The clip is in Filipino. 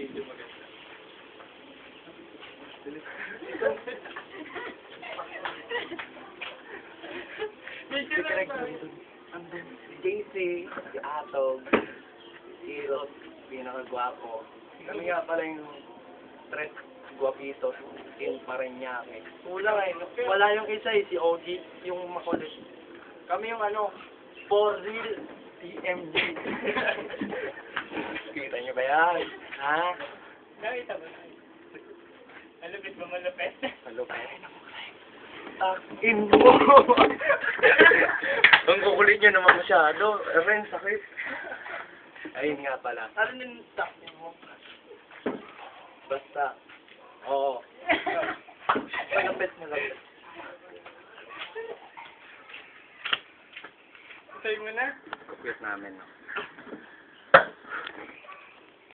video maganda. Si JC, si Atog, si Ross, pinakagwapo. Kami nga pala yung tres guwapitos in Parañaque. Kulang eh. Wala yung isa eh, si OG, yung makulit. Kami yung ano, for real TMG. Kita niyo ba yan? Ha? Nakita mo? Malupit ba malupit? Malupit. Takin mo! Ang kukulit nyo naman masyado. Ren, sakit. Ayun nga pala. Ano yung stock mo? Basta. Oo. Malapit. Say mo na? Kupit namin. No?